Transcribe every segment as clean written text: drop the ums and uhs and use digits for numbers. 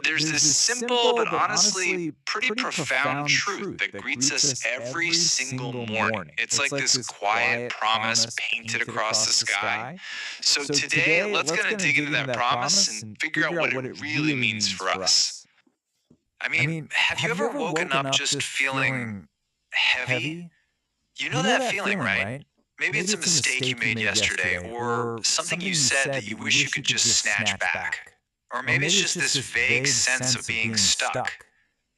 There's this simple but honestly pretty profound truth that greets us every single morning. It's like this quiet promise painted across the sky. So today, let's kind of dig into that promise and figure out what it really means for us. Have you ever woken up just feeling heavy? You know that feeling, right? Maybe it's a mistake you made yesterday, or something you said that you wish you could just snatch back. Or maybe it's just this vague sense of being stuck.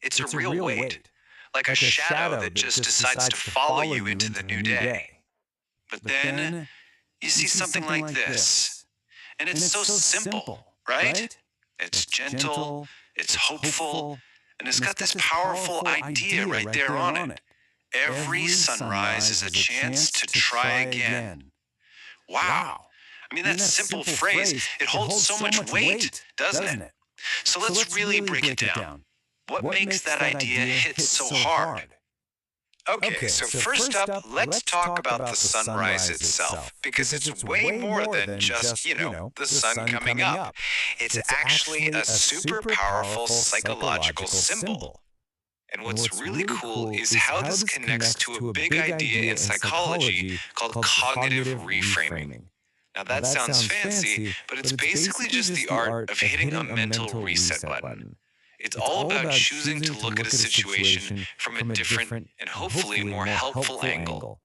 It's a real weight, like a shadow that just decides to follow you into the new day. But then you see something like this, and it's so simple, right? It's gentle, it's hopeful, and it's got this powerful idea right there on it. Every sunrise is a chance to try again. Wow. That simple phrase, it holds so much weight, doesn't it? So let's really break it down. What makes that idea hit so hard? Okay, so first up, let's talk about the sunrise itself, because it's way more than just, the sun coming up. It's actually a super powerful psychological symbol. And what's really cool is how this connects to a big idea in psychology called cognitive reframing. Now that sounds fancy, but it's basically just the art of hitting a mental reset button. It's all about choosing to look at a situation from a different and hopefully more helpful angle.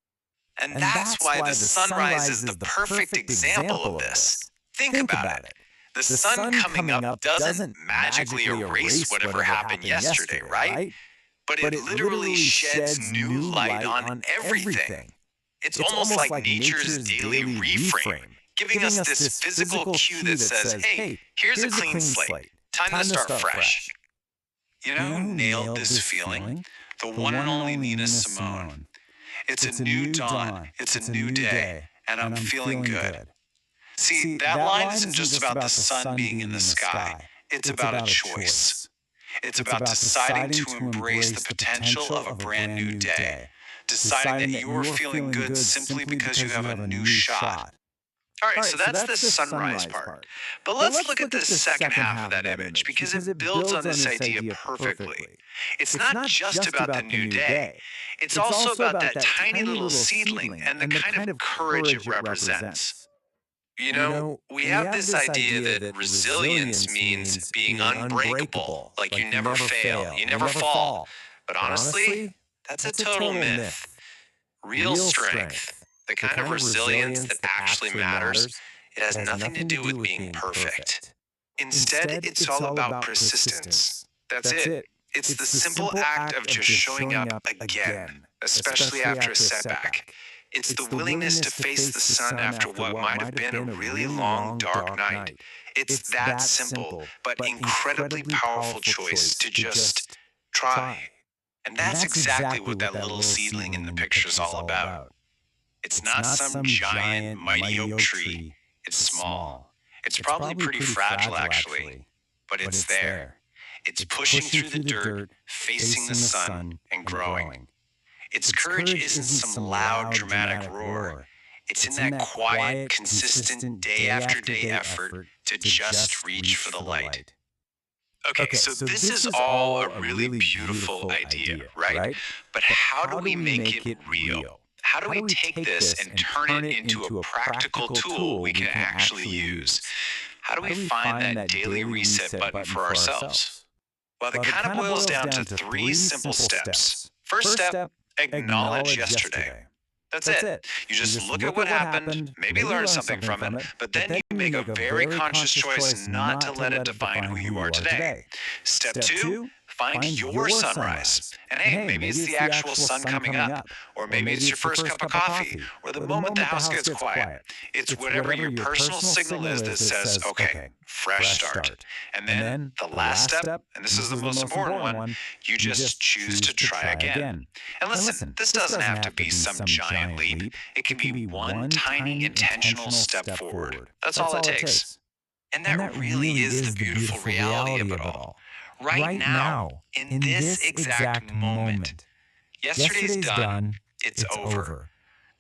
And that's why the sunrise is the perfect example of this. Think about it. The sun coming up doesn't magically erase whatever happened yesterday, right? But it literally sheds new light on everything. It's almost like nature's daily reframe, giving us this physical cue that says, hey, here's a clean slate. Time to start fresh. Who nailed this feeling? The one and only Nina Simone. It's a new dawn. It's a new day. And I'm feeling good. See, that line isn't just about the sun being in the sky. It's about a choice. It's about deciding to embrace the potential of a brand new day. Deciding that you're feeling good simply because you have a new shot. All right, so that's the sunrise part. But let's look at the second half of that image, because it builds on this idea perfectly. It's not just about the new day. It's also about that tiny little seedling and the kind of courage it represents. We have this idea that resilience means being unbreakable, like you never fail, you never fall. But honestly, that's a total myth. Real strength, the kind of resilience that actually matters, it has nothing to do with being perfect. Instead, it's all about persistence. That's it. It's the simple act of just showing up again, especially after a setback. It's the willingness to face the sun after what might have been a really long, dark night. It's that simple, but incredibly powerful choice to just try. And that's exactly what that little seedling in the picture is all about. It's not some giant, mighty oak tree. It's small. It's probably pretty fragile, actually, but it's there. It's pushing through the dirt, facing the sun, and growing. Its courage isn't some loud, dramatic roar. It's in that quiet, consistent, day after day effort to just reach for the light. Okay, so this is all a really beautiful idea, right? But how do we make it real? How do we take this and turn it into a practical tool we can actually use? How do we find that daily reset button for ourselves? Well, it kind of boils down to three simple steps. First step, acknowledge yesterday. That's it. You just look at what happened, maybe learn something from it, but then you make a very conscious choice not to let it define who you are today. Step two, find your sunrise. And hey, maybe it's the actual sun coming up, or maybe it's your first cup of coffee, or the moment the house gets quiet. It's whatever your personal signal is that says, okay, fresh start. And then the last step, and this is the most important one, you just choose to try again. And listen, this doesn't have to be some giant leap. It can be one tiny intentional step forward. That's all it takes. And that really is the beautiful reality of it all. Right now, in this exact moment. Yesterday's done, it's over.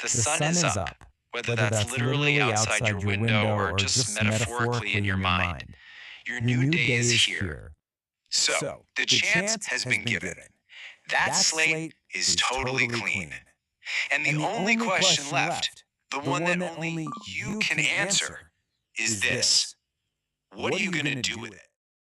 The sun is up, whether that's literally outside your window or just metaphorically in your mind. Your new day is here. So, the chance has been given. That slate is totally clean. And the only question left, the one that only you can answer, is this: what are you going to do with it?